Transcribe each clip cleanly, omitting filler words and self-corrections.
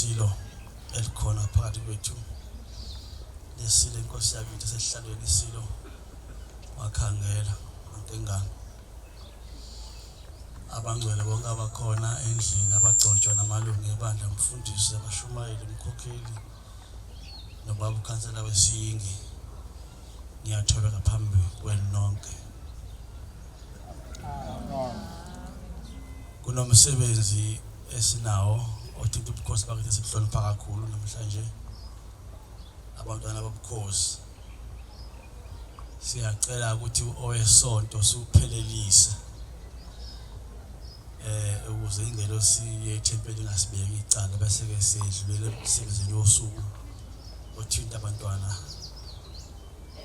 Lesilo elikhona phakathi kwethu Lesilo inkosi yakithi sesihlalweni Lesilo wakhangela uNkengane abangcwele bonke abakhona endlini abagcotshwa namalungu ebandla umfundisi abashumayeli umkhokheli nobaba ukhansela wesiyingi ngiyathobeka phambi kwenu nonke kunomsebenzi esinawo othinta ubukhosi bakithi sibuhlonipha kakhulu namhlanje abantwana babukhosi siyacela ukuthi owesonto siuphelelise ukuze ingelosi yethempeli ingasibeki icala bese ke siyedlulela emsebenzini wosuku othinta abantwana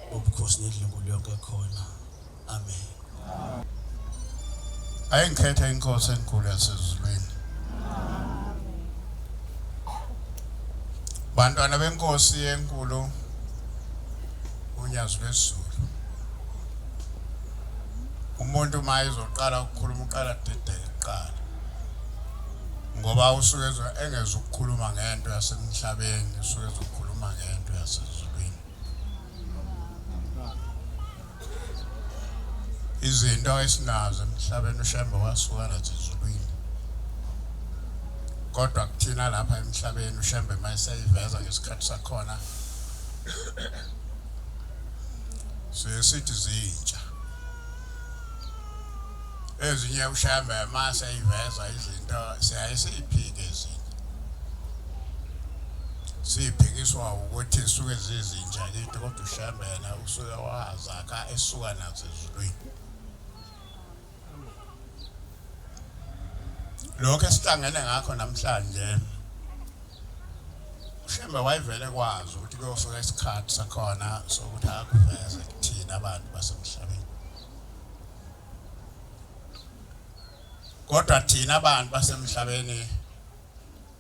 bobukhosi nedlungu lonke khona amen ayengikhetha inkosi enkulu yasezulwini bantwana benkosi enkulu UNYAZI LWEZULU umuntu mayizoqala ukukhuluma uqala dedele iqala ngoba usuke engeze ukukhuluma ngento yasemhlabeni usuke ezokhuluma ngento yasezulwini izinto esinazo emhlabeni uShembe wasuka nasezulwini kodwa kuthina lapha emhlabeni uShembe mayisayiveza ngesikhathi sakhona sithi zintsha ezinye uShembe masayiveza izinto siyayisiphike izinto siphikiswa ukuthi suke zizintsha kithi kodwa uShembe yena usuke wazaka esuka nasezulwini lokho esihlangene ngakho namhlanje uShembe wayevele kwazi ukuthi kuyofika isikhathi sakhona sokuthi akuveze kuthina abantu basemhlabeni kodwa thina abantu basemhlabeni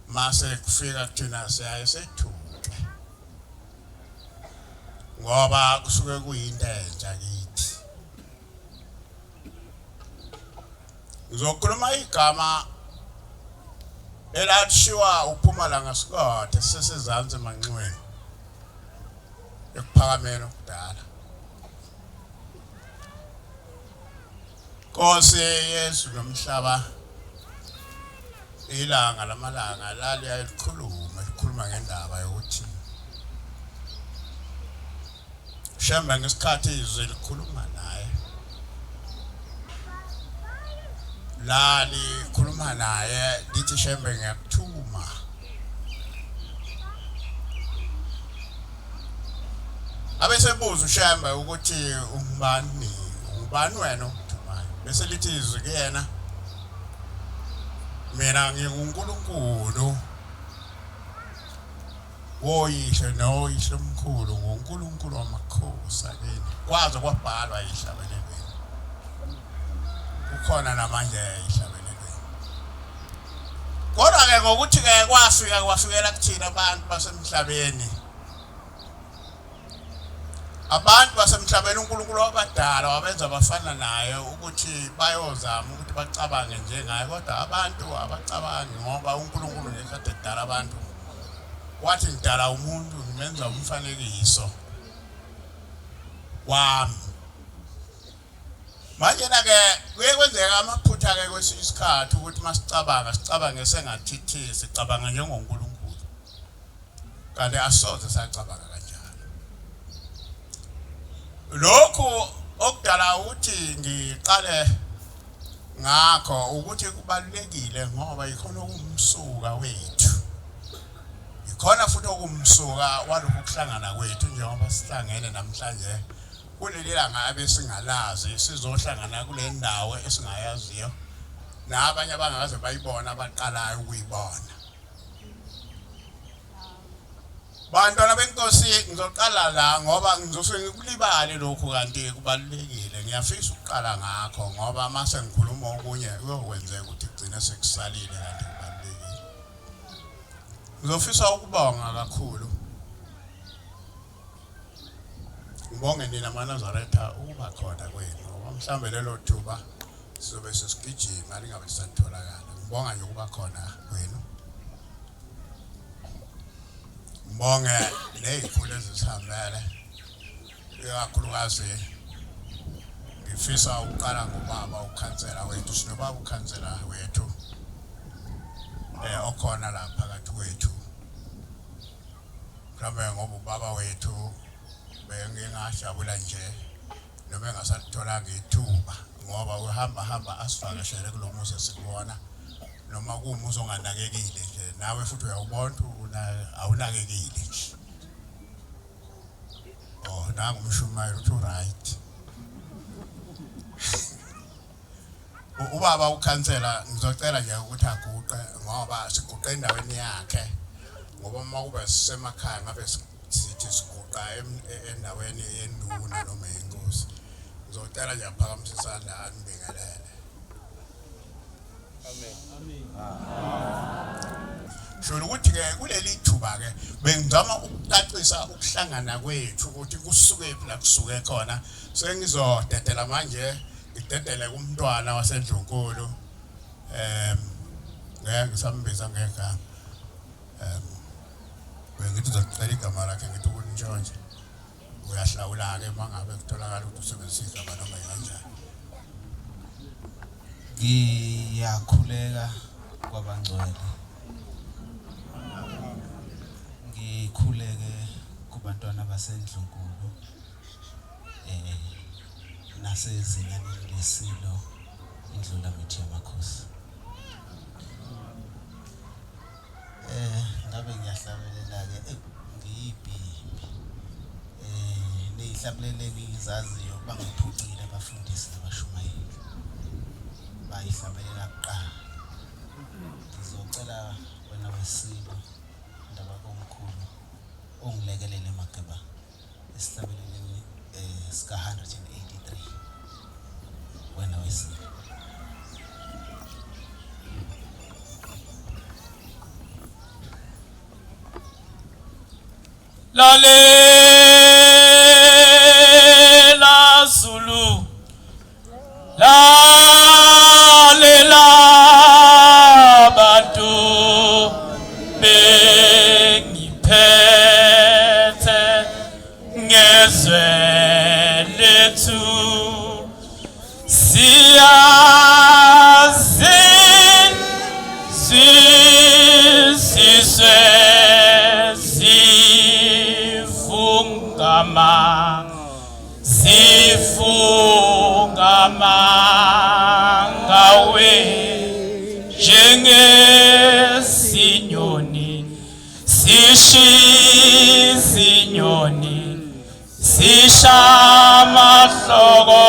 mase kufika kuthina siyayisethuke ngoba kusuke kuyinto entsha kithi ngizokhuluma igama elathiwa uPhumalanga Sikade sesezansi emanxiweni ekuphakameni okudala Nkosi Yesu nomhlaba ilanga lamalanga lali elikhuluma ngendaba yokuthi Shembe ngesikhathi izwe likhuluma naye lali khuluma naye lithi Shembe ngiyakuthuma abesebuza uShembe ukuthi ungubani wena okuthumayo bese lithi izwi kuyena mina nginguNkulunkulu woyihlo noyihlo omkhulu nguNkulunkulu wamakhosi akini kwaze kwabhalwa ehlabelelweni ukhona namanje ehlabelelweni kodwa ke ngokuthi ke kwafikela kuthina abantu basemhlabeni abantu basemhlabeni uNkulunkulu wabadala wabenza bafana naye ukuthi bayozama ukuthi bacabange njengaye kodwa abantu abacabangi ngoba uNkulunkulu ngekade edala abantu wathi ngidala umuntu ngimenza umfanekiso wami manje na ke kuyekwenzeka amaphutha ke kwesinye isikhathi ukuthi sicabange sengathithisi sicabanga njengoNkulunkulu kanti asoze sacabanga kanjalo lokho okudala ukuthi ngiqale ngakho ukuthi kubalekile ngoba ikhona ukumsuka wethu ikhona futhi ukumsuka walokho kuhlangana kwethu njengoba sihlangene namhlanje kuleli langa abesingalazi sizohlangana kule ndawo esingayaziyo nabanye abangakaze bayibona abaqalayo ukuyibona bantwana benkosi ngizoqala la ngoba ngizosuke ngikulibale lokho kanti kubalekile ngiyafisa ukuqala ngakho ngoba mase ngikhuluma okunye kuyokwenzeka ukuthi igcine sekusalile kanti kubalekile ngizofisa ukubonga kakhulu ngibonge nina AMANAZARETHA ukuba khona kwenu ngoba mhlambe lelo thuba sizobe sesigijima lingabe sisatholakala ngibonga nje ukuba khona kwenu Bonge nezikhulu ezisihambele ikakhulukazi ngifisa ukuqala ngobaba ukhansela wethu sinobaba ukhansela wethu okhona la phakathi kwethu mhlawumbe ngoba ubaba wethu bengingajabula nje noma engasalitholanga ithuba ngoba uhamba asivakashele kulomuzi esikubona noma kuumuzi onganakekile nje nawe futhi uyawubona awunakekile nje nangu umshumayeli uthi right ubaba ukhansela ngizocela nje ukuthi aguqe ngoba siguqe endaweni yakhe ngoba uma kube sisemakhaya ngabe sithi siguqa endaweni yenduna noma yenkosi ngizocela nje aphakamisa isandla anibingelele. Amen. Sholo ukuthi ke kuleli thuba ke bengizama ukucacisa ukuhlangana kwethu ukuthi kusuke phi la kusuke khona sengizodedela manje ngidedele kumntwana wasendlunkulu ngisambiza ngegama bengithi uzocela igama lakhe ngithi uNtshontshe uyahlawula ke mangabe kutholakala ukuthi usebenzisa igama noma kanjani. Ngiyakhuleka kwabangcwele ngikhuleke kubantwana basendlunkulu nasezinyane lesilo indlula mithi yamakhosi. Ngabe ngiyahlabelela ke ngiyibhimbi neyihlabelele ngizaziyo bangiphucile abafundisi nabashumayeli bayihlabelela kuqala. Ngizocela wena wesilo ndaba komkhulu ongilekelele emageba esihlabeleleni sika 183 wena wesilo. Lalela Zulu, lalela bantu bengiphethe ngezwe lethu sifungama ngawe njengesinyoni sishizinyoni sishama hloko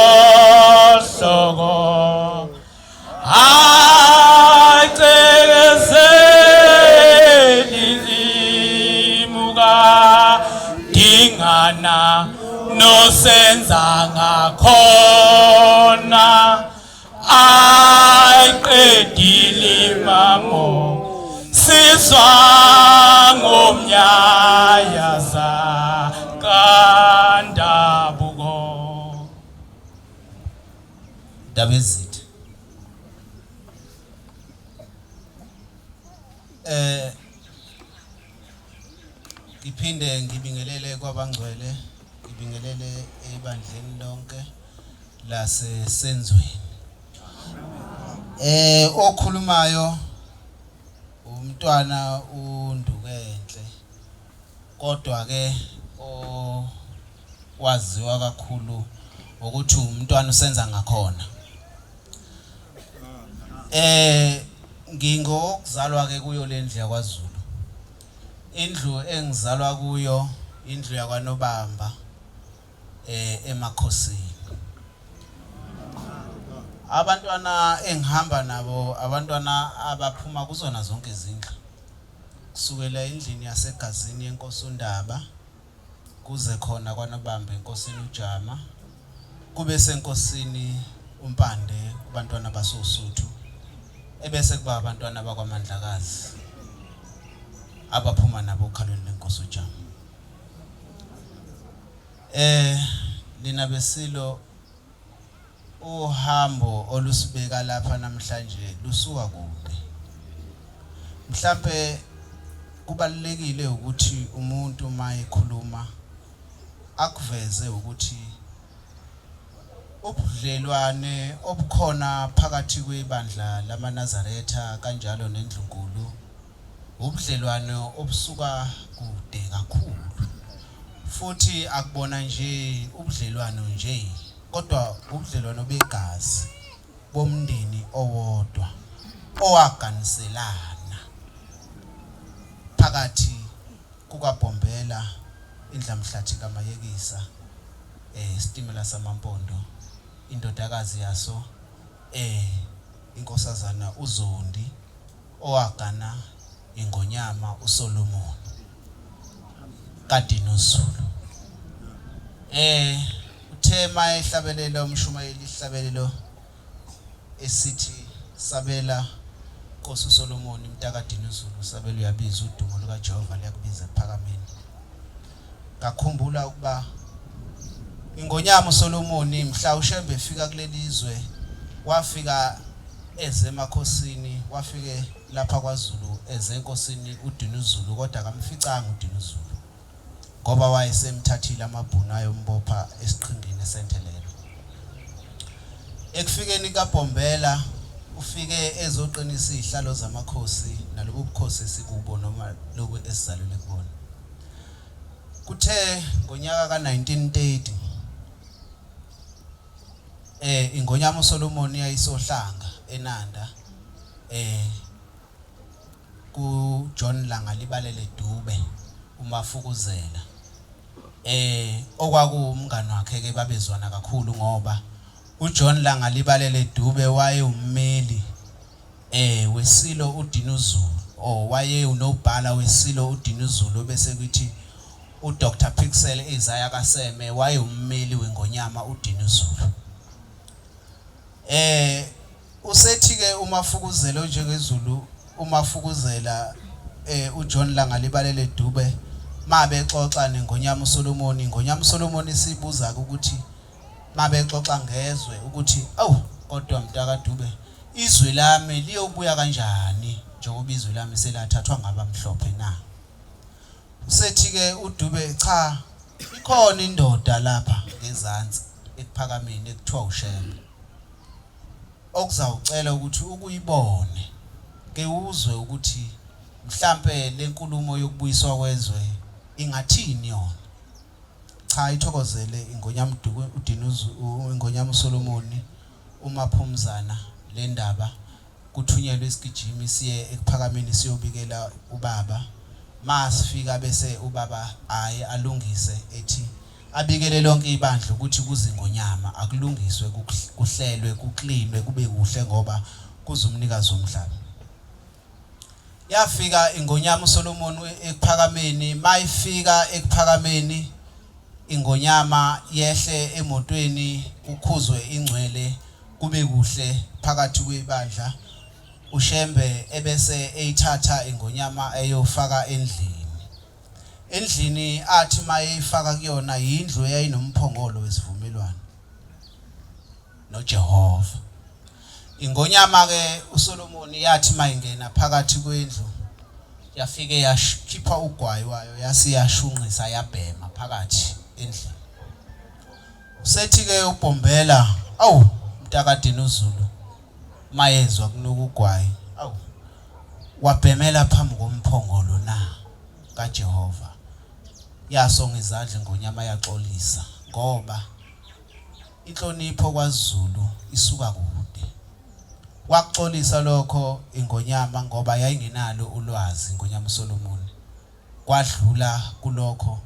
dingana no senza ngakhona ayiqedile mamo sizwa ngomnyayaza kandabuko Dabezit iphinde ngibingelele kwabangcwele ngibingelele ebandleni lonke lase SENZWENI. Okhulumayo umntwana uNdukenhle kodwa ke waziwa kakhulu ukuthi umntwana usenza ngakhona. Ngingokuzalwa ke kuyo lendlu yakwaZulu. Indlu engizalwa kuyo indlu yakwaNobamba emakhosini. Abantwana engihamba nabo abantwana abaphuma kuzona zonke izindlu kusukela endlini yasegazini yenkosi uNdaba kuze khona kwaNobamba enkosini uJama kube senkosini uMpande kubantwana basoSuthu ebese kuba abantwana bakwaMandlakazi abaphuma nabo ukhalweni lenkosi uJama. Lina besilo uhambo olusibeka lapha namhlanje lusuka kude. Mhlambe kubalulekile ukuthi umuntu mayekhuluma akuveze ukuthi ubudlelwane obukhona phakathi kwebandla laManazaretha kanjalo nendlunkulu ubudlelwane obusuka kude kakhulu futhi akubona nje ubudlelwane nje kodwa ubudlelwane begazi bomndeni owodwa owaganiselana phakathi kukaBhombela indlamhlathi kaMayekisa isitimela samaMpondo indodakazi yaso inkosazana uZondi owagana ingonyama uSolomon kaDinuzulu uthema ehlabelela umshumayeli ihlabelelo esithi sabela Nkosi uSolomon mtaka Dinuzulu sabela uyabiza udumo luka Jehova liyakubiza ephakameni ngakhumbula ukuba ingonyama uSolomon mhla uShembe efika kulelizwe wafika ezemakhosini wafike lapha kwaZulu ezenkosini uDinuzulu kodwa akamficanga uDinuzulu ngoba wayesemthathile amabhunu ayombopha esiqhingini esentelelo ekufikeni kaBhombela ufike ezoqinisa izihlalo zamakhosi nalobu bukhosi esikubo noma lobu esizalelwe kubona kuthe ngonyaka ka1930 ingonyama uSolomon yayisohlanga eNanda ku John Langa libalele Dube umafukuzela okwakuumngani wakhe ke babezwana kakhulu ngoba uJohn Langa libalele Dube waye ummeli wesilo uDinuzulu waye unobhala wesilo uDinuzulu bese kuthi uDr Pixel Isaiah Kaseme waye ummeli wengonyama uDinuzulu usethi ke umafukuzela njengeZulu umafukuzela uJohn Langa libalele Dube mabexoxa nengonyama uSolomon ingonyama uSolomon isibuza ukuthi mabexoxa ngezwe ukuthi awu kodwa mntaka Dube izwe lami liyobuya kanjani njengoba izwe lami selathathwa ngabamhlophe na usethi ke uDube cha ikhona indoda lapha ngezansi ekuphakameni ekuthiwa uShembe okuzawucela ukuthi ukuyibone ke uzwe ukuthi mhlambe lenkulumo yokubuyiswa kwezwe ingathini yona cha ithokozele ingonyama uDinuzulu ingonyama uSolomon umaphumzana le ndaba kuthunyelwe isigijimi siye ekuphakameni siyobikela ubaba masifika bese ubaba aye alungise ethi abikele lonke ibandla ukuthi kuzingonyama akulungiswe kuhlelwe kuklinwe kube kuhle ngoba kuzumnikazi womhlaba yafika ingonyama uSolomon ekuphakameni mayifika ekuphakameni ingonyama yehle emotweni kukhuzwe ingcwele kube kuhle phakathi kwebandla uShembe ebese eyithatha ingonyama eyofaka endlini athi mayifaka kuyona indlu eyayinomphongolo wesivumelwano noJehova ingonyama ke uSolomon yathi mayingena phakathi kwendlu yafike yakhipha ugwayi wayo yasiyashunqisa yabhema phakathi endlini usethi ke uBhombela awu mntaka Dinuzulu mayezwa kunokugwayi awu wabhemela phambi komphongolo na kaJehova yasonga izandla ingonyama yaxolisa ngoba inhlonipho kwaZulu isuka kude kwaxolisa lokho ingonyama ngoba yayingenalo ulwazi ingonyama uSolomon kwadlula kulokho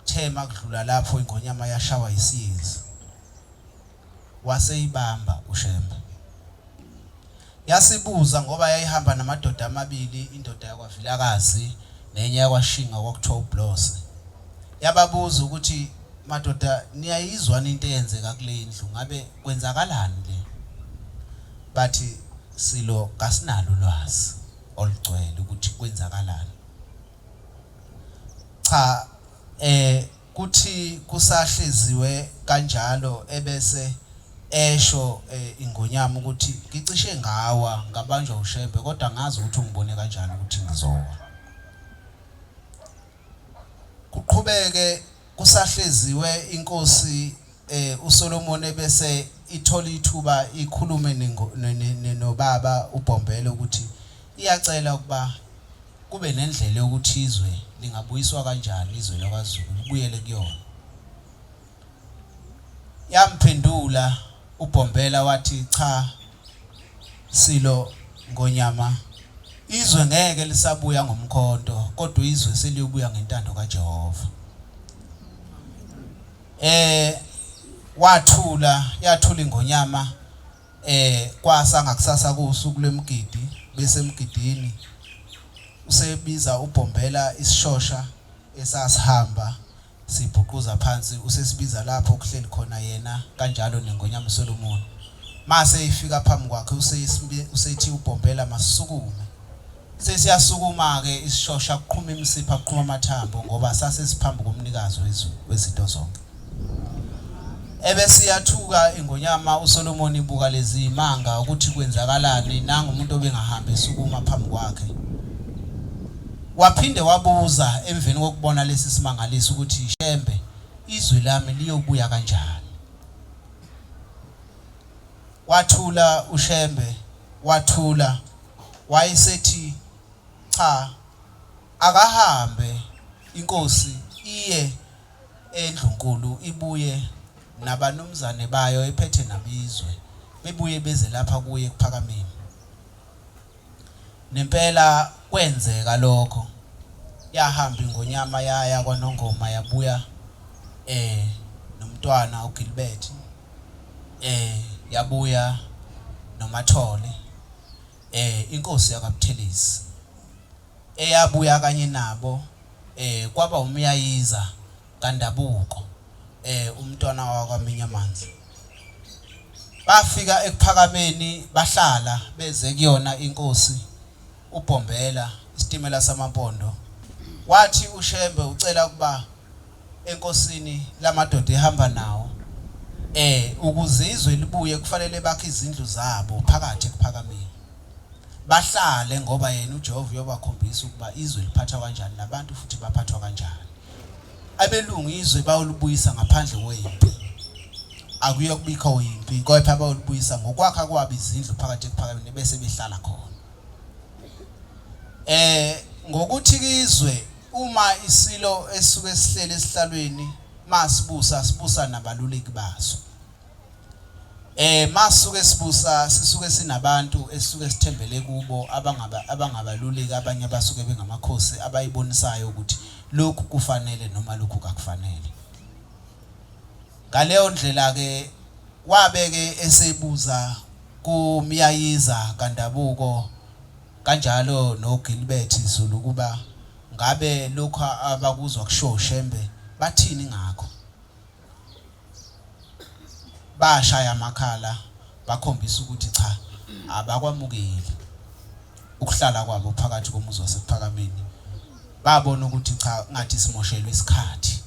thema kudlula lapho ingonyama yashawa isiyezi waseyibamba uShembe yasibuza ngoba yayihamba namadoda amabili indoda yakwaVilakazi nenye yakwashinga kwakuthiwa uBlose yababuza ukuthi madoda niyayizwa into eyenzeka kule ndlu ngabe kwenzakalani le bathi silo kasinalo ulwazi olugcwele ukuthi kwenzakalani cha kuthi kusahleziwe kanjalo ebese esho ingonyama ukuthi ngicishe ngawa ngabanjwa uShembe kodwa ngazi ukuthi ungibone kanjani ukuthi ngizowa kuqhubeke kusahleziwe inkosi uSolomon ebese ithola ithuba ikhulume nobaba uBhombele ukuthi iyacela ukuba kube nendlela yokuthi izwe lingabuyiswa kanjani izwe lakwaZulu libuyele kuyona. Yamphendula uBhombela wathi cha Silo Ngonyama, izwe ngeke lisabuya ngomkhonto kodwa izwe seliyobuya ngentando kaJehova. Yathula iNgonyama kwasanga kusasa kusuku lwemgidi bese emgidini usebiza uBhombela isishosha esasihamba sibhuquza phansi usesibiza lapho okuhleli khona yena kanjalo neNgonyama uSolomon. Mase ifika phambi kwakhe usethi uBhombela masukume. Sesiyasukuma ke isishosha kuqhuma imisipha kuqhuma amathambo ngoba sase siphambi komnikazi wezinto zonke. Ebese yathuka iNgonyama uSolomon ibuka lezi imanga ukuthi kwenzakalani nanga umuntu obengahamba esukuma phambi kwakhe. Waphinde wabuza emveni kokubona lesi simangaliso ukuthi Shembe izwe lami liyobuya kanjani. Wathula uShembe wathula wayesethi cha akahambe inkosi iye eNdlunkulu ibuye nabanumzane bayo ephethe nabizwe bebuye beze lapha kuye kuphakameni. Nempela kwenzeka lokho. Yahamba iNgonyama yaya kwaNongoma yabuya nomntwana uGilbert yabuya noMathole inkosi yakaButhelezi eyabuya kanye nabo kwaba umyayiza kaNdabuko umntwana wakwaMinyamanzi. Bafika ekuphakameni bahlala beze kuyona inkosi uBhombela isitimela samampondo. Wathi uShembe ucela kuba enkosini lamadoda ehamba nawo ukuzizwe libuye kufanele bakhe izindlu zabo phakathi ekuphakameni bahlale ngoba yena uJehova uyobakhombisa ukuba izwe liphathwa kanjani nabantu futhi baphathwa kanjani. Abelungu izwe bayolubuyisa ngaphandle kwempi akuyokubikho impi kodwa bayolubuyisa ngokwakha kwabo izindlu phakathi ekuphakameni bese behlala khona. Ngokuthi izwe uma isilo esuke esihlele esihlalweni sibusa nabaluleki baso. Masuke sibusa sisuke sinabantu esisuke sithembele kubo abangabaluleki abanye basuke bengamakhosi abayibonisayo ukuthi lokhu kufanele noma lokhu akufanele. Ngaleyo ndlela ke wabeke esebuza kumyayiza kaNdabuko kanjalo noGilbert Zulu kuba ngabe lokho abakuzwa kusho Shembe bathini ngakho. Bashaya amakhala bakhombisa ukuthi cha abakwamukeli ukuhlala kwabo phakathi komuzi wasephakameni. Babona ukuthi cha ngathi simoshelwe isikhathi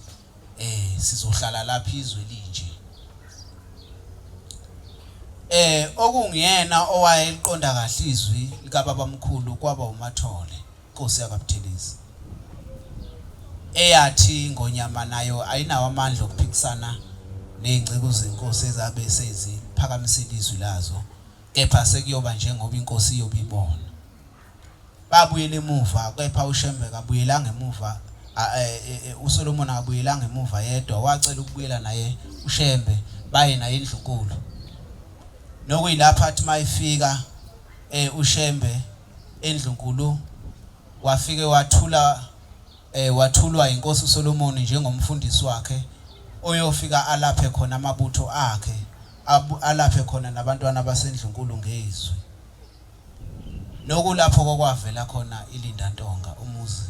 sizohlala lapha izwe linje. Okungiyena owayeliqonda kahle izwi likababa mkhulu kwaba uMathole inkosi yakaButhelezi eyathi iNgonyama nayo ayinawo amandla okuphikisana nezingcebo zenkosi ezabe seziphakamisela izwi lazo kepha sekuyoba njengoba inkosi iyobibona. Babuyela emuva kepha uShembe kabuyelanga emuva uSolomon akabuyelanga emuva yedwa wacela ukubuyela naye uShembe baye naye eNdlunkulu. Nokuyilapha athi mayifika uShembe eNdlunkulu wafike wathulwa inkosi uSolomon njengomfundisi wakhe oyofika alaphe khona amabutho akhe alaphe khona nabantwana baseNdlunkulu ngezwi. Nokulapho kokwavela khona iLindantonga umuzi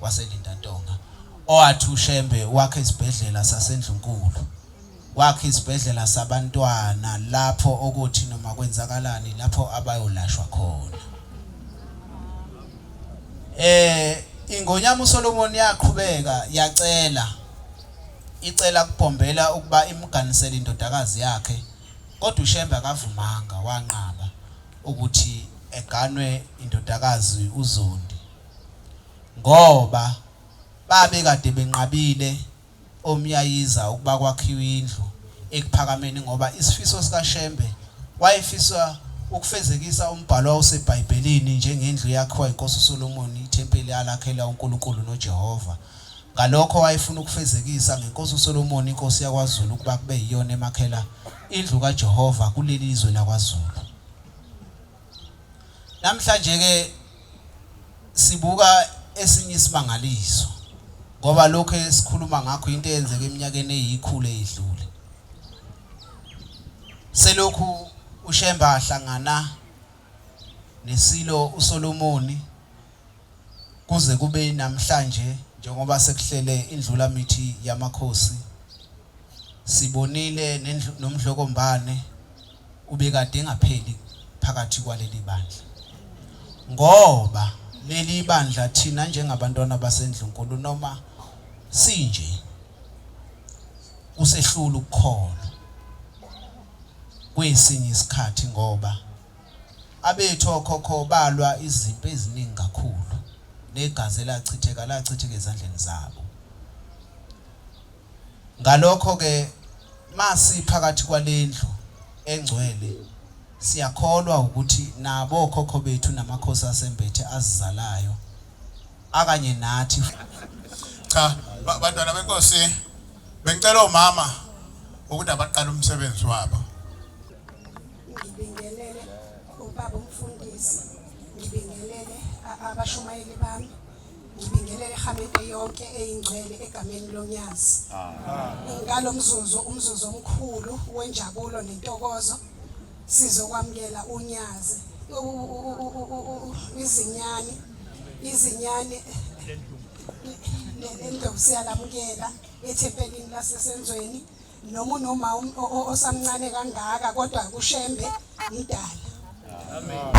waseLindantonga owathi uShembe wakhe isibhedlela saseNdlunkulu wakhe isibhedlela sabantwana lapho ukuthi noma kwenzakalani lapho abayolashwa khona. iNgonyama uSolomon yaqhubeka icela kuBhombela ukuba imganisele indodakazi yakhe kodwa uShembe akavumanga wanqaba ukuthi eganwe indodakazi uZondi ngoba babe kade benqabile omyayiza ukuba kwakhiwe indlu ekuphakameni ngoba isifiso sika Shembe wayefisa ukufezekisa umbhalo oseBhayibhelini njengendlu yakhiwa iNkosi uSolomon ithempeli alakhela uNkulunkulu noJehova ngalokho wayefuna ukufezekisa ngeNkosi uSolomon inkosi yakwaZulu ukuba kube yiyona emakhela indlu kaJehova kuleli izwe lakwaZulu. Namhlanje ke sibuka esinye isimangaliso ngoba lokho esikhuluma ngakho into eyenzeke eminyakeni eyikhulu eyidlule. Selokhu uShemba ahlangana neSilo uSolomon kuze kube namhlanje njengoba sekuhlele indlulamithi yamakhosi sibonile nomdlokombane ubekade engapheli phakathi kwaleli bandla ngoba leli bandla thina njengabantwana baseNdlunkulu noma sinje kusehlula ukukholwa kwesinye isikhathi ngoba abethu okhokho balwa izimpi eziningi kakhulu negazi lachitheka ezandleni zabo. Ngalokho ke masi phakathi kwalendlu engcwele siyakholwa ukuthi nabo okhokho bethu namakhosi asembethe azizalayo akanye nathi. Cha bantwana benkosi bengicela umama ukuthi abaqala umsebenzi wabo. Ngibingelele ubaba umfundisi, ngibingelele abashumayeli bami, ngibingelele ihamete yonke eyingcwele egameni loNyazi. Ngalomzuzu umzuzu omkhulu wenjabulo nentokozo sizokwamukela uNyazi Izinyane Lesilo siyalamukela ethempelini laseSenzweni noma osamncane kangaka kodwa kuShembe mdala. Amen.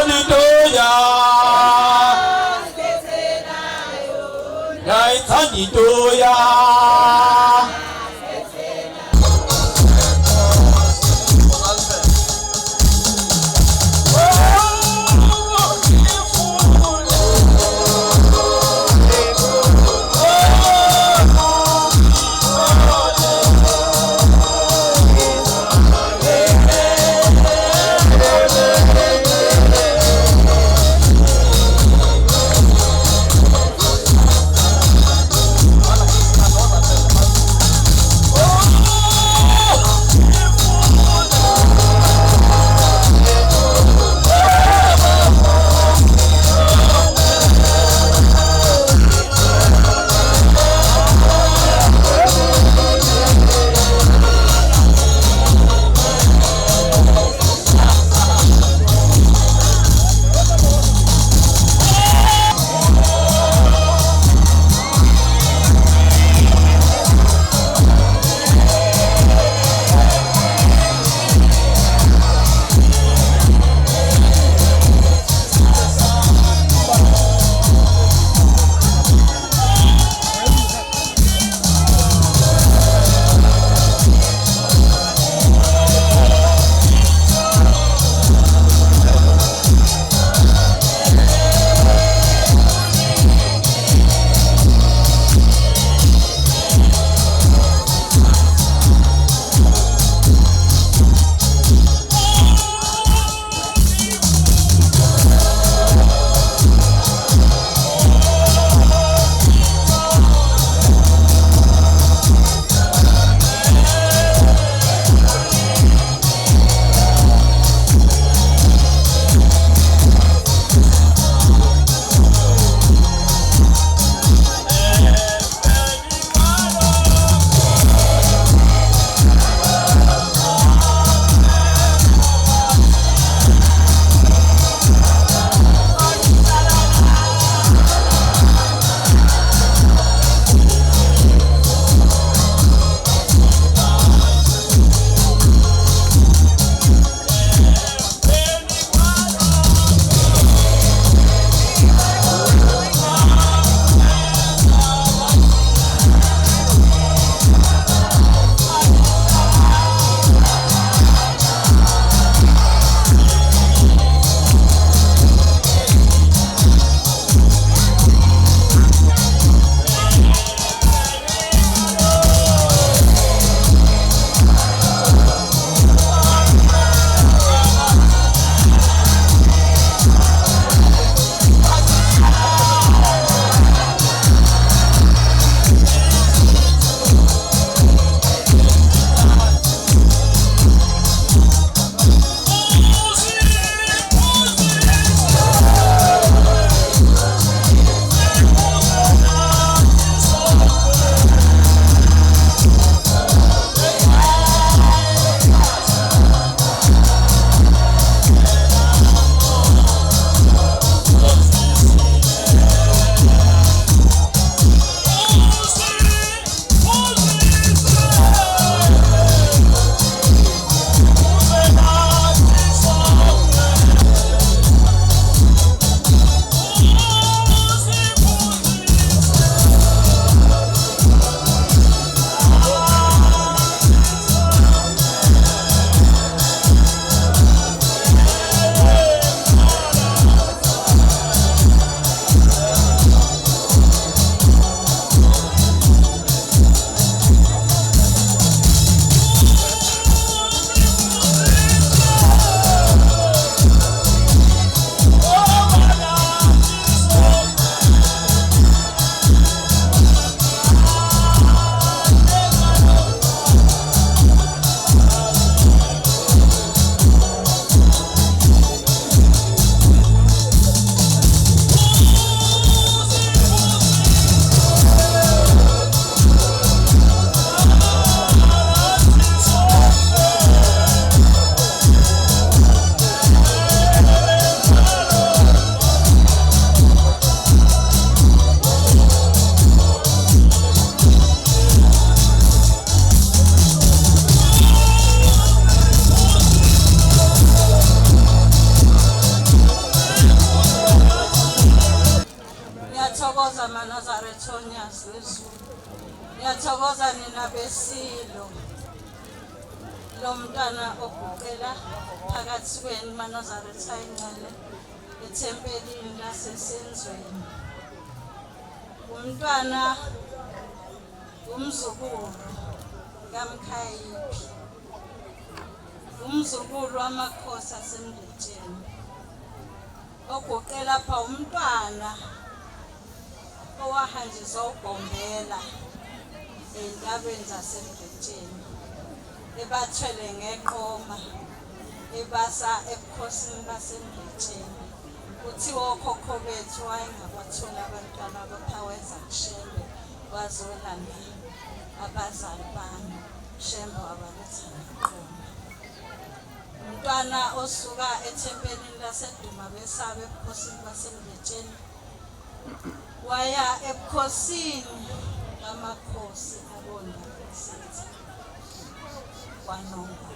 Nitoya Nitoya UNYAZI LWEZULU. Ngiyathokoza nina Lesilo. Lo mntwana oguqela phakathi kwenu Amanazaretha ingcele ethempelini lasesenzweni. Umntwana umzukulu kaMkhayiphi. Umzukulu wamakhosi asemndletsheni. Oguqela pha umntwana owahanjiswa uGombela entabeni zasemndletsheni. Ebathwele ngeqoma ebasa ebukhosini basemndletsheni. Kuthiwa okhokho bethu wayengabathola abantwana abaphaweza kushembe wazolanda abazali bami shembe wabaletha ngeqoma. Umntwana osuka ethempelini laseduma besabe ebukhosini basemndletsheni waya ebukhosini bamakhosi abona besithi kwaNongoma.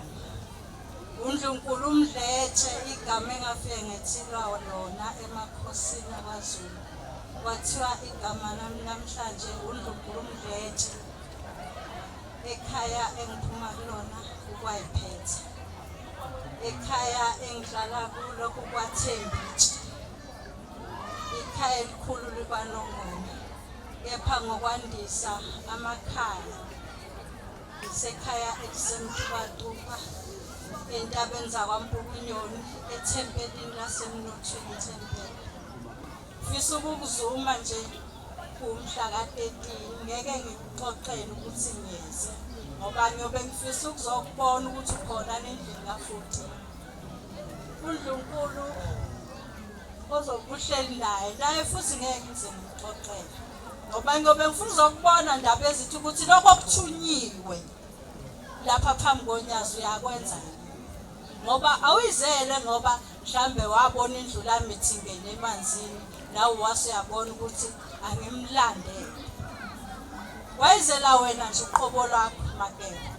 UNdlunkulu uMdletshe igama engafike ngethilwa lona emakhosini akwaZulu. Kwathiwa igama nami namhlanje uNdlunkulu uMdletshe ekhaya engiphuma kulona ukwayiphethe. Ekhaya engihlala kulo kwaThembitshi. Ikhaya elikhulu likwaNongoma. Kepha ngokwandisa amakhaya isekhaya elisemtuba entabeni zakwaMpukunyoni ethempelini lasemnothweni Thempele. Ngifisa ukukuzuma nje kumhla ka-13 ngeke ngikuxoxele ukuthi ngiyeze ngoba ngiyobe ngifisa ukuzokubona ukuthi ukhona nendlela ka-14. UNdlunkulu ozokuhleli naye futhi ngeke ngize ngikuxoxele ngoba ngiyobe ngifuna ukuzokubona ndaba ezithi ukuthi lokho okuthunyiwe lapha phambi koNYAZI uyakwenza ngoba awuyizele ngoba mhlambe wabona indlu lami ithingene emanzini nawe wasuyabona ukuthi angimlandele. Wayizela wena nje uqobo lwakho Makela.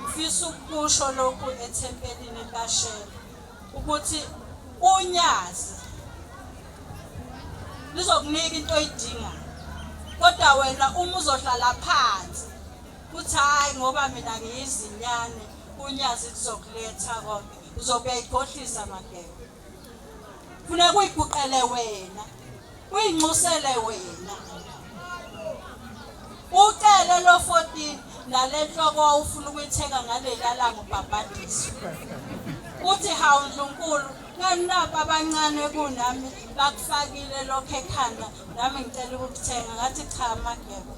Ngifisa ukusho lokhu ethempelini likaShembe ukuthi uNYAZI lizokunika into oyidingayo kodwa wena uma uzohlala phansi uthi hayi ngoba mina ngiyizinyane uNYAZI lizokuletha konke uzobe uyayikhohlisa Makela. Kufuneka uyiguqele wena uyinxusele wena ucele lo 14 nalenhloko awufuna ukuyithenga ngaleli langa ubhabhadiswa. Uthi hawu uNdlunkulu nganapa abancane kunami bakufakile lokho ekhanda nami ngicela ukuthenga ngathi cha Makela.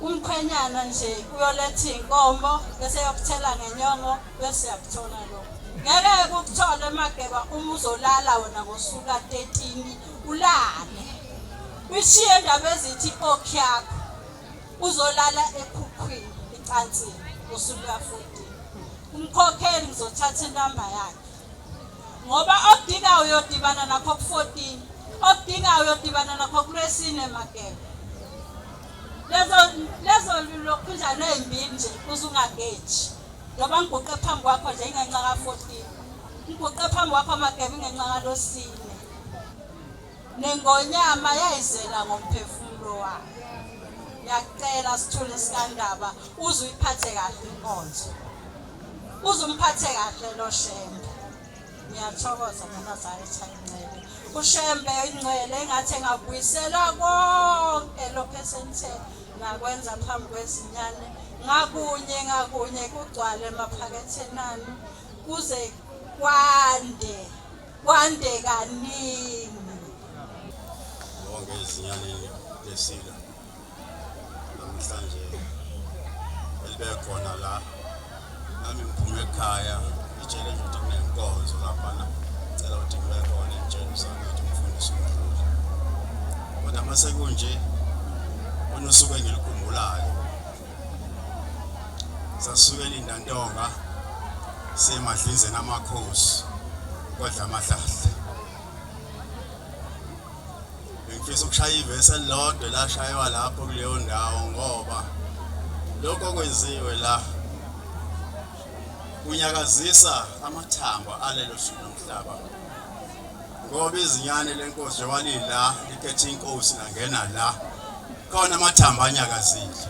Umkhwenyana nje uyoletha inkomo bese yokuthela ngenyongo bese yakuthola lokho. Ngeke ukuthole Makela uma uzolala wena ngosuku ka13 ulale. Ushiye indaba ezithi ipoki yakho uzolala ekhukhwini ecansini ngosuku ka14. Umkhokheli ngizothatha inamba yakhe. Ngoba okudinga uyodibana nakho ku14, okudinga uyodibana nakho kulesine Makela. Lezo lokhunjana ezimbili nje uzungageji. Ngoba ngiguqe phambi kwakho nje ingenxa ka14. Ngiguqe phambi kwakho Makela ingenxa kalosine. Nengonyama yayizela ngomphefumulo wayo. Ngiyacela Sithule Sikandaba uzuyiphathe kahle inkonzo. Uzumphathe kahle lo Shembe. Ngiyathokoza Amanazaretha ingcele. UShembe ingcele engathi engabuyisela konke lokho esenthe ngakwenza phambi kwezinyane. Ngakunye kugcwale emaphakethenani kuze kwande kaningi. Wonke Izinyane Lesilo namhlanje elibe khona la nami ngiphume ekhaya itshele nje ukuthi kunenkonzo lapha ngicela ukuthi ngibe khona entsheni sami ukuthi ngifundise umdluli kodwa mase kunje unosuku engiligumbulayo sasukela indantonga semadlize namakhosi kodwa amahlahla ngifisa ukushaya ivesi elilodwa lashaywa lapho kuleyo ndawo ngoba lokho okwenziwe la kunyakazisa amathambo alelo suku lomhlaba ngoba izinyane lenkosi walila likhethe inkosi nangena la khona amathamba anyakazile.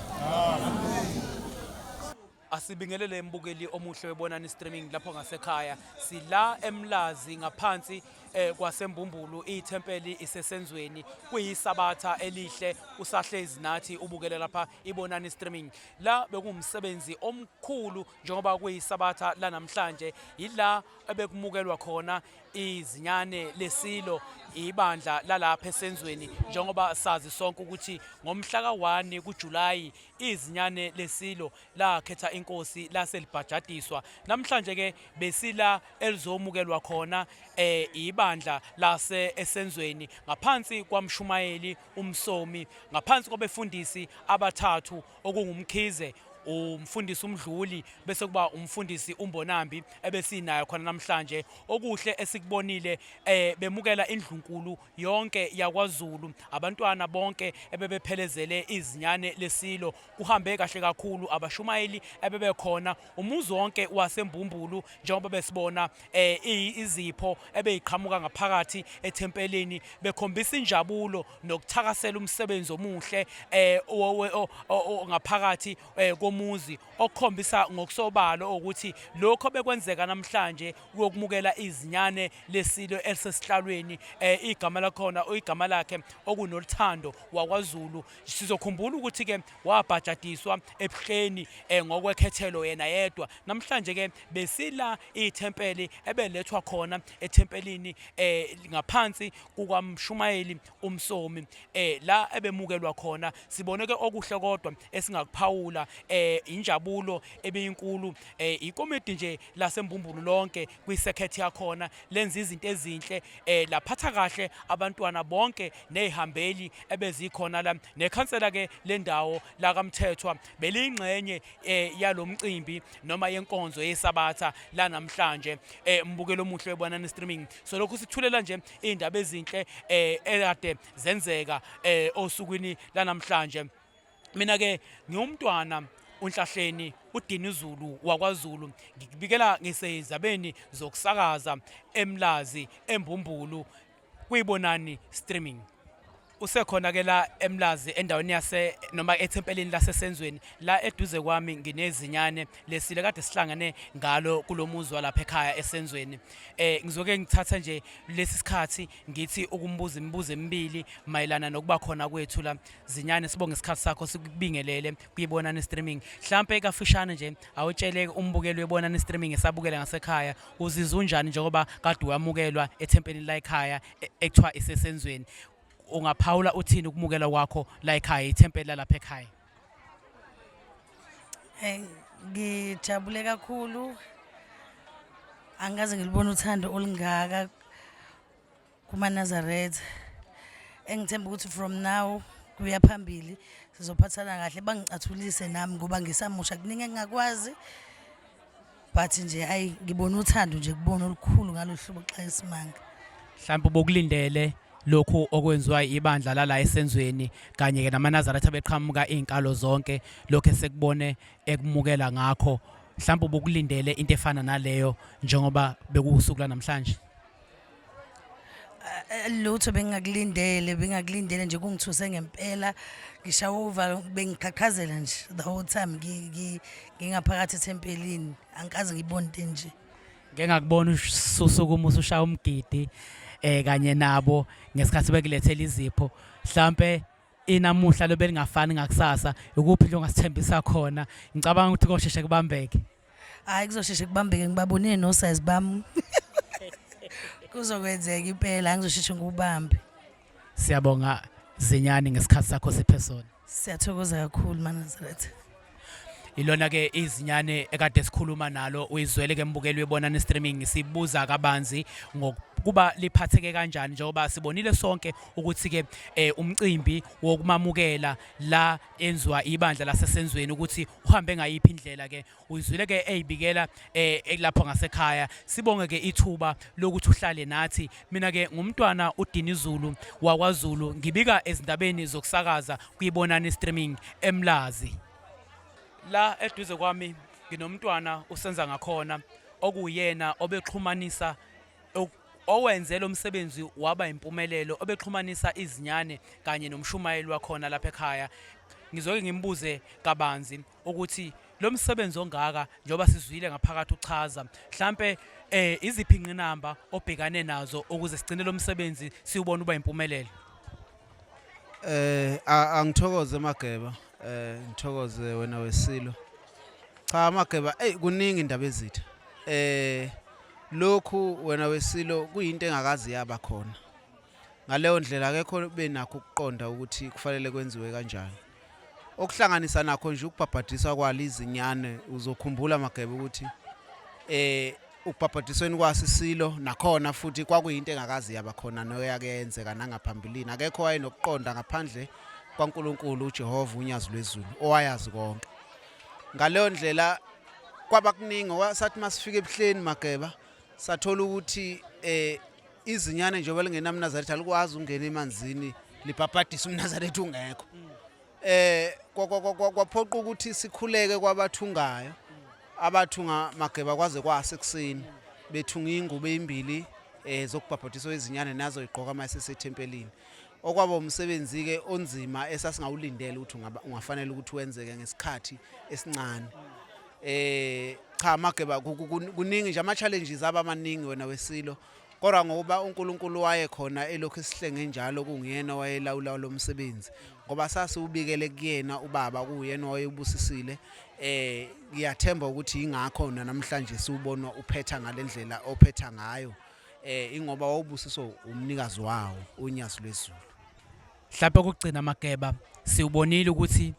Asibingelele imbukeli omuhle webonani streaming lapho ngasekhaya sila emlazi ngaphansi kwasembumbulu ithempeli isesenzweni kuyisabatha elihle usahlezi nathi ubukele lapha ibonani streaming la bekumsebenzi omkhulu njengoba kuyisabatha la namhlanje ila ebekumukelwa khona Izinyane Lesilo ibandla lalapha esenzweni njengoba sazi sonke ukuthi ngomhla ka1 kuJulayi Izinyane Lesilo lakhetha inkosi laselibhajadiswa namhlanje ke besila elizomukelwa khona ibandla lase esenzweni ngaphansi kwamshumayeli umsomi ngaphansi kwabefundisi abathathu okungumkhize umfundisi umdluli bese kuba umfundisi umbonambi ebesinayo khona namhlanje okuhle esikubonile bemukela indlunkulu yonke yakwaZulu abantwana bonke ebebephelezele Izinyane Lesilo kuhambe kahle kakhulu abashumayeli ebebekhona umuzi wonke wasembumbulu njengoba besibona izipho ebeyiqhamuka ngaphakathi ethempelini bekhombisa injabulo nokuthakasela umsebenzi omuhle ngaphakathi muzi okukhombisa ngokusobalo ukuthi lokho bekwenzeka namhlanje uyokumukela Izinyane Lesilo elisesihlalweni igama lakhona igama lakhe okunoluthando wakwaZulu sizokhumbula ukuthi ke wabhajadiswa ebuhleni ngokwekhethelo yena yedwa namhlanje ke besila ithempeli ebelethwa khona ethempelini ngaphansi kukamshumayeli umsomi la ebemukelwa khona sibone ke okuhle kodwa esingakuphawula injabulo ebeyinkulu ikomiti nje lasembumbulu lonke kwisekhethi yakhona lenza izinto ezinhle laphatha kahle abantwana bonke nezihambeli ebezikhona la nekhansela ke lendawo la kaMthethwa belingcenye yalomcimbi noma yenkonzo yesabatha la namhlanje mbukelo omuhle webonani streaming so lokhu sithulela nje indaba ezinhle ekade zenzeka osukwini la namhlanje mina ke ngiyumntwana unhlahleni uDinizulu wakwaZulu ngikubikela ngisezabeni zokusakaza emlazi embumbulu kuyibonani streaming usekhona ke la emlazi endaweni yase noma ethempelini lasesenzweni la eduze kwami nginezinyane lesile kade sihlangane ngalo kulomuzi walapha ekhaya esenzweni ngizoke ngithatha nje lesi sikhathi ngithi ukumbuza imibuzo emibili mayelana nokuba khona kwethu la zinyane sibonge isikhathi sakho sikubingelele kuyibonani streaming mhlambe kafishane nje awutshele umbukelo webonani streaming esabukela ngasekhaya uzizwa unjani njengoba kade wamukelwa ethempelini la ekhaya ekuthiwa isesenzweni ungaphawula uthini ukumukela kwakho la ekhaya ithempeli lapha ekhaya ngijabule kakhulu angaze ngilibone uthando olungaka kuManazaretha engithemba ukuthi from now kuya phambili sizophathana kahle bangicathulise nami ngoba ngisamusha kuningi engakwazi but nje ayi ngibona uthando nje kubona olukhulu ngalohlobo xa isimanga mhlawumbe bokulindele lokho okwenziwa ibandla lala esenzweni kanye ke naManazaretha beqhamuka izinkalo zonke lokho esekubone ekumukela ngakho mhlawumbe bokulindele into efana naleyo njengoba bekusuku la namhlanje lutho bengakulindele nje kungithuse ngempela ngishawa uva bengikhakhazela nje the whole time ngingaphakathi ethempelini angikaze ngibone into nje ngeke ngakubona ususukuma usushaya umgidi kanye nabo ngesikhathi bekulethela izipho mhlambe inamuhla lo belingafani ngakusasa ukuphi nje ongasithembisa khona ngicabanga ukuthi kosheshe kubambeke hayi kuzosheshe kubambeke ngibabonile no size bami kuzokwenzeka impela ngizosheshe ngubambe siyabonga zinyane ngesikhathi sakho sephesona siyathokoza kakhulu Manazaretha ilona ke izinyane ekade sikhuluma nalo uyizwele ke mbukeli webonani streaming sibuza kabanzi ngokuba liphatheke kanjani njengoba sibonile sonke ukuthi ke umcimbi wokumamukela la enziwa ibandla lasesenzweni ukuthi uhambe ngayiphi indlela ke uyizwile ke eyibikela lapho ngasekhaya sibonge ke ithuba lokuthi uhlale nathi mina ke ngumntwana uDinizulu wakwaZulu ngibika ezindabeni zokusakaza kuyibonani streaming emlazi la eduze kwami nginomntwana usenza ngakhona okuyena obexhumanisa owenze lo msebenzi waba impumelelo obexhumanisa izinyane kanye nomshumayeli wakhona lapha ekhaya. Ngizoke ngimbuze kabanzi ukuthi lo msebenzi ongaka njoba sizwile ngaphakathi uchaza mhlambe iziphi ingqinamba obhekane nazo ukuze sigcine lo msebenzi siubone uba impumelelo. Angithokoze Mageba, ngithokoze wena Wesilo. Cha Mageba, kuningi indaba ezitha. Lokhu wena Wesilo kuyinto engakazi yaba khona. Ngaleyo ndlela akekho benakho ukuqonda ukuthi kufanele kwenziwe kanjani. Okuhlanganisa nakho nje ukubhabhadiswa kwalizinyane uzokhumbula Mageba ukuthi ukubhabhadisweni kwasisilo nakhona futhi kwakuyinto engakazi yaba khona noyakenzeka nangaphambilini. Akekho wayenokuqonda ngaphandle kwaNkulunkulu uJehova unyazi lwezulu owayazi konke. Ngaleyo ndlela kwaba kuningi wasathi masifika ebuhleni Mageba sathola ukuthi izinyane njengoba lingena Amanazaretha likwazi ungena emanzini libhabhadisa uMnazaretha ungekho. Kwaphoqa ukuthi sikhuleke kwabathungayo. Abathunga Mageba kwaze kwasekuseni bethunga ingubo ezimbili zokubhabhadiswa izinyane nazo igqoka masesethempelini. Okwaba umsebenzi ke onzima esasingawulindele ukuthi ungafanele ukuthi wenzeke ngesikhathi esincane. Cha Mageba kuningi nje ama challenges abamaningi wena Wesilo. Kodwa ngoba uNkulunkulu waye khona elokhu esihlenge njalo kungiyena wayelawula lo msebenzi ngoba sasiubikele kuyena ubaba kuyena wayebusisile. Ngiyathemba ukuthi ingakho namhlanje siubona uphetha ngalendlela ophetha ngayo ingoba wawubusiso umnikazi wawo unyazi lwezulu. Mhlawumbe ukugcina Mageba siubonile ukuthi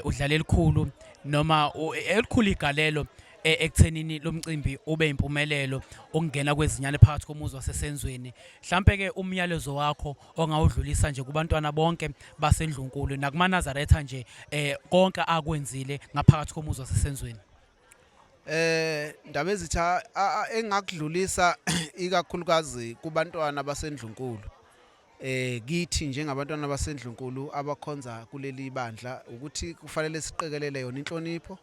udlala elikhulu noma elikhulu igalelo ekuthenini lo mcimbi ube impumelelo okungena kwezinyane phakathi komuzi wasesenzweni. Mhlawumbe ke umyalezo wakho ongawudlulisa nje kubantwana bonke baseNdlunkulu nakuManazaretha nje konke akwenzile ngaphakathi komuzi wasesenzweni. Indaba ezitha engakudlulisa ikakhulukazi kubantwana baseNdlunkulu. Kithi njengabantwana baseNdlunkulu abakhonza kuleli bandla ukuthi kufanele siqekelele yona inhlonipho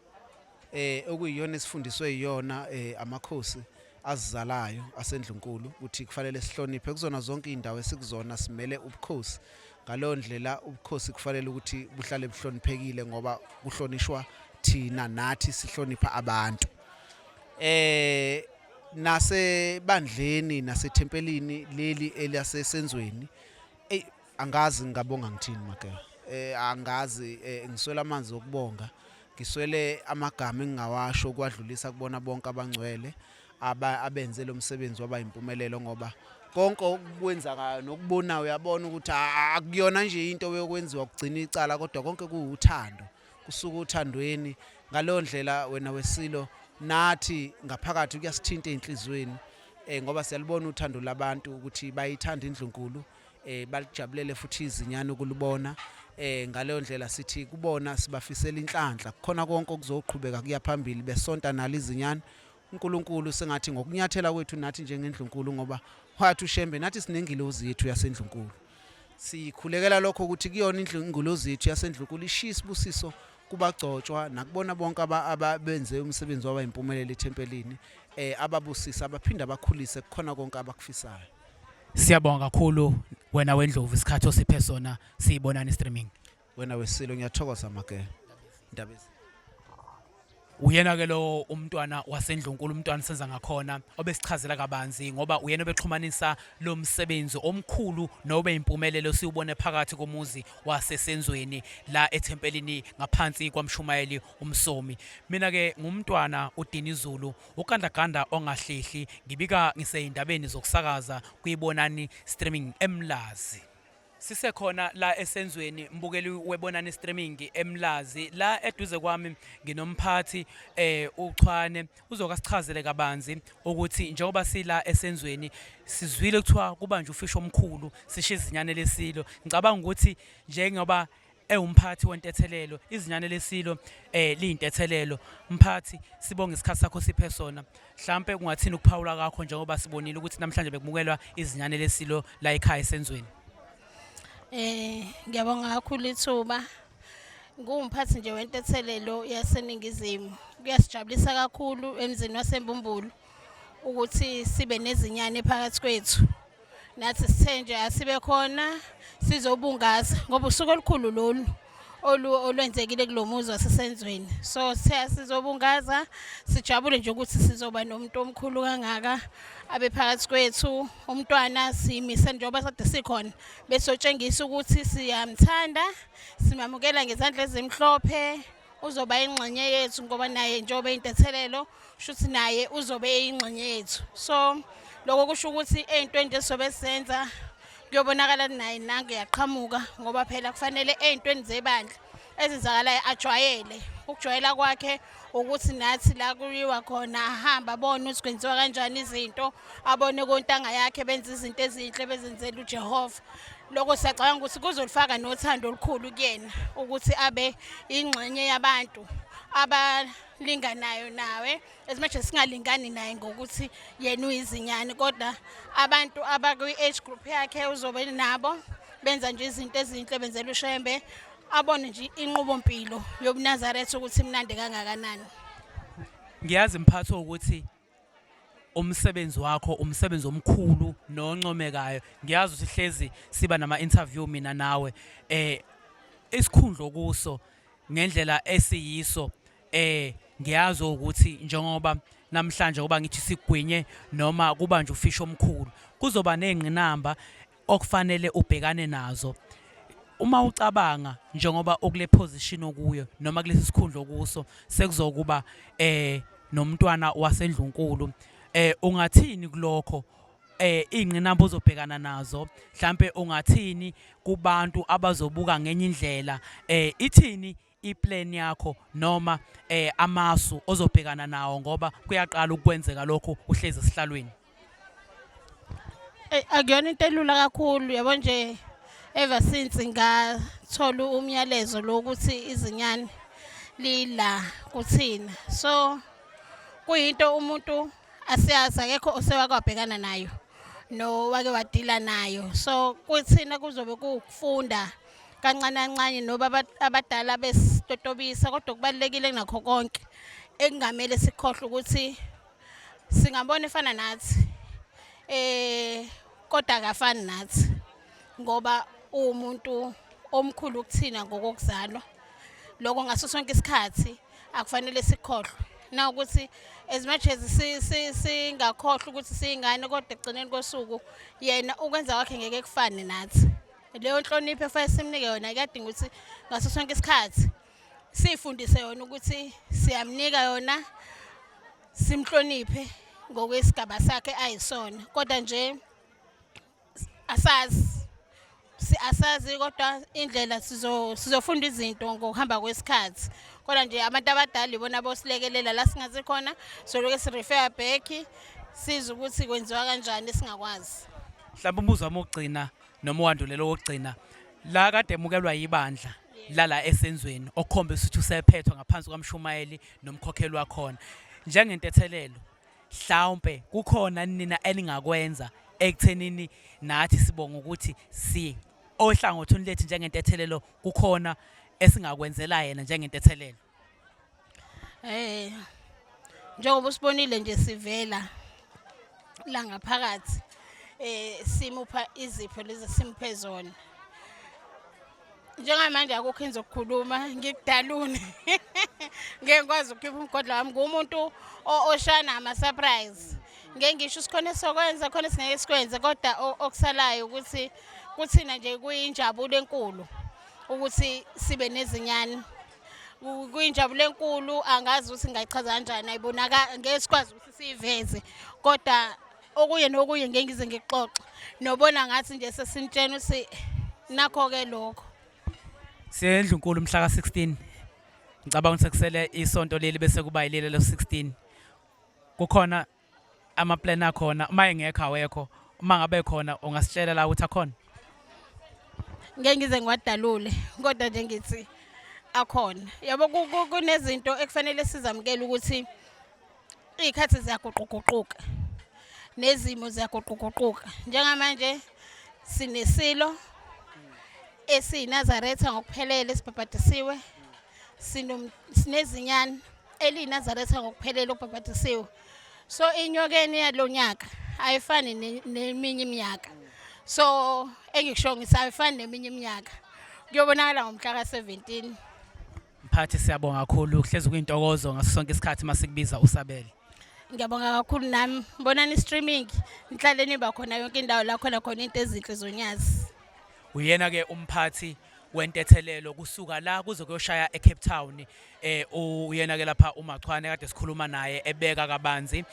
okuyiyona esifundiswe iyona amakhosi azizalayo aseNdlunkulu ukuthi kufanele sihloniphe kuzona zonke indawo esikuzona simele ubukhosi. Ngaleyo ndlela ubukhosi kufanele ukuthi buhlale buhloniphekile ngoba kuhlonishwa thina nathi sihlonipha abantu. Nasebandleni nasethempelini leli eliasesenzweni angazi ngabonga ngithini Mageba. Angazi ngiswela amanzi okubonga. Ngiswele amagama engingawasho kwadlulisa kubona bonke abangcwele abenze lo msebenzi waba impumelelo ngoba konke okwenza nokubona uyabona ukuthi akuyona nje into yokwenziwa kugcina icala kodwa konke kuuthando kusuka uthandweni. Ngaleyo ndlela wena Wesilo nathi ngaphakathi kuyasithinta enhlizweni ngoba siyalibona uthando labantu ukuthi bayithanda iNdlunkulu balijabulele futhi izinyane ukulibona. Ngaleyo ndlela sithi kubona sibafisela inhlanhla kukhona konke okuzoqhubeka kuya phambili besonta nalo izinyane. uNkulunkulu sengathi ngokunyathela kwethu nathi njengeNdlunkulu ngoba wathi uShembe nathi sinengilozi yethu yaseNdlunkulu. Sikhulekela lokho ukuthi kuyona ingilozi yethu yaseNdlunkulu ishisa busiso kubagcotshwa nakubona bonke ababenze umsebenzi waba impumelelo ethempelini ababusisa abaphinda bakhulise kukhona konke abakufisayo. Siyabonga kakhulu wena weNdlovu isikhathi osiphe sona siyibonani streaming. Wena Wesilo ngiyathokoza Mageba. Indaba Uyena ke lo umntwana waseNdlunkulu umntwana senza ngakhona obesichazela kabanzi ngoba uyena obexhumanisa lo msebenzi omkhulu nobe impumelelo siubone phakathi komuzi wasesenzweni la ethempelini ngaphansi kwamshumayeli umsomi. Mina ke ngumntwana uDinizulu ukandaganda ongahlehli ngibika ngiseyindabeni zokusakaza kuyibonani streaming eMlazi. Sisekhona la esenzweni mbukeli webonani streaming eMlazi la eduze kwami nginomphathi uChwane uzokasichazele kabanzi ukuthi njengoba sila esenzweni sizwile kuthiwa kuba nje ufisho omkhulu sisho Izinyane Lesilo. Ngicabanga ukuthi njengoba umphathi wentethelelo Izinyane Lesilo liyintethelelo mphathi sibonga isikhathi sakho siphe sona. Mhlambe kungathini ukuphawula kakho njengoba sibonile ukuthi namhlanje bekumukelwa Izinyane Lesilo la ekhaya esenzweni. Ngiyabonga kakhulu ithuba. Ngumphathi nje wentethelelo yaseNingizimu. Kuyasijabulisa kakhulu emzini waseMbumbulu ukuthi sibe nezinyane phakathi kwethu nathi sithe nje asibe khona sizobungaza ngoba usuku olukhulu lolu olwenzekile kulomuzi wasesenzweni so sizobungaza sijabule nje ukuthi sizoba nomuntu omkhulu kangaka abe phakathi kwethu umntwana simise njengoba sade sikhona bese otshengisa ukuthi siyamthanda simamukela ngezandla ezimhlophe uzoba ingxenye yethu ngoba naye njengoba intethelelo shuthi naye uzobe ingxenye yethu so lokho kusho ukuthi ey'ntweni nje sobe senza kuyobonakala naye nange yaqhamuka ngoba phela kufanele ey'ntweni zebandla ezenzakalayo ajwayele ukujwayela kwakhe ukuthi nathi la kuyiwa khona ahamba abone ukuthi kwenziwa kanjani izinto abone kontanga yakhe benza izinto ezinhle bezenzela uJehova lokho siyacabanga ukuthi kuzolifaka nothando olukhulu kuyena ukuthi abe ingxenye yabantu abalinganayo nawe as much as singalingani naye ngokuthi yena uyizinyane kodwa abantu abakwi-age group yakhe uzobe nabo benza nje izinto ezinhle benzela ushembe abone nje inqubompilo yobuNazaretha ukuthi imnandi kangakanani. Ngiyazi mphatho ukuthi umsebenzi wakho umsebenzi omkhulu noncomekayo ngiyazi ukuthi hlezi siba nama interview mina nawe isikhundlo kuso ngendlela esiyiso ngiyazi ukuthi njengoba namhlanje kuba ngithi sigwinye noma kuba nje ufisho omkhulu kuzoba nezingqinamba okufanele ubhekane nazo uma ucabanga njengoba okule position okuyo noma kulesi sikhundlo kuso sekuzokuba nomntwana wasendlunkulu ungathini kulokho ingqinamba ozobhekana nazo mhlambe ungathini kubantu abazobuka ngenye indlela ithini iplan yakho noma amasu ozobhekana nawo ngoba kuyaqala ukwenzeka lokho uhlezi esihlalweni akuyona into elula kakhulu yabo nje ever since ngathola umyalezo lokuthi izinyane lila kuthina so kuyinto umuntu asiyazi akekho osewakabhekana nayo no wake wadila nayo so kuthina kuzobe kufunda kancane kancane noba abadala besitotobisa kodwa kubalekile nakho konke ekungamele sikhohle ukuthi singabona efana nathi kodwa akafani nathi ngoba umuntu omkhulu kuthina ngokuzalwa lokho ngaso sonke isikhathi akufanele sikhohle na ukuthi as much as singakhohle ukuthi singane kodwa egcineni kosuku yena ukwenza kwakhe ngeke kufane nathi leyo nhlonipho efanele simnike yona kuyadinga ukuthi ngaso sonke isikhathi sifundise yona ukuthi siyamnika yona simhloniphe ngokwesigaba sakhe ayisona kodwa nje asazi kodwa indlela sizofunda izinto ngokuhamba kwesikhathi kodwa nje abantu abadala ibona bosilekelela la singazi khona soloke sirefer back siza ukuthi kwenziwa kanjani singakwazi mhlawumbe umbuzo wami ogcina noma wandulelo wogcina la kade emukelwa yibandla lala esenzweni okhombisa ukuthi usephethwe ngaphansi kwamshumayeli nomkhokhelwa khona njengentethelelo mhlawumbe kukhona nina elingakwenza ekuthenini nathi sibonga ukuthi ohlangothini lethu njengentethelelo kukhona esingakwenzela yena njengentethelelo njengoba usibonile nje sivela la ngaphakathi simupha izipho lezi simphe zona njengamanje akukho enzokukhuluma ngikudalune ngeke ngikwazi ukukhipha umgodla wami ngumuntu oshana ama surprise ngeke ngisho sikhona sokwenza khona singeke sikwenze kodwa okusalayo ukuthi kuthina nje kuyinjabulo enkulu ukuthi sibe nezinyane kuyinjabulo enkulu angazi ukuthi ngayichaza kanjani ayibonaka ngeke sikwazi ukuthi siyiveze kodwa okuye nokuye ngeke ngize ngixoxe nobona ngathi nje sesintshena ukuthi nakho ke lokho siyendlunkulu mhla ka16 ngicabanga ukuthi kusele isonto leli bese kuba yilelo lo16 kukhona ama plan akhona uma engekho awekho uma ngabe khona ungasitshela la ukuthi akhona ngeke ngize ngiwadalule kodwa nje ngithi akhona yabo kunezinto ekufanele sizamukele ukuthi izikhathi ziyaguquguquka nezimo ziyaguquguquka njengamanje sinesilo esiyinazaretha ngokuphelele sibhabhadisiwe sinezinyane eliyinazaretha ngokuphelele ubhabhadisiwe So inyokeni yalonyaka ayifani neminye iminyaka. So engikusho ngithi ayifani neminye iminyaka. Kuyobonakala ngomhla ka-17. Mphathi siyabonga kakhulu kuhlezi kuyintokozo ngaso sonke isikhathi masikubiza usabele. Ngiyabonga kakhulu nami. Bonani streaming nihlale niba khona yonke indawo la khona into ezinhle zonyazi. Uyena ke umphathi wentethelelo kusuka la kuze kuyoshaya eCape Town uyena ke lapha uMachwane kade sikhuluma naye ebeka kabanzi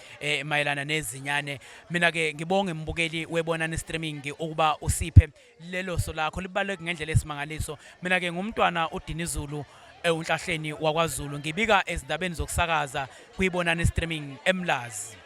mayelana nezinyane. Mina ke ngibonge mbukeli webonani streaming ukuba usiphe lelo so lakho libaleke ngendlela esimangaliso. Mina ke ngumntwana uDinizulu unhlahleni wakwaZulu ngibika ezindabeni zokusakaza kuyibonani streaming eMlazi.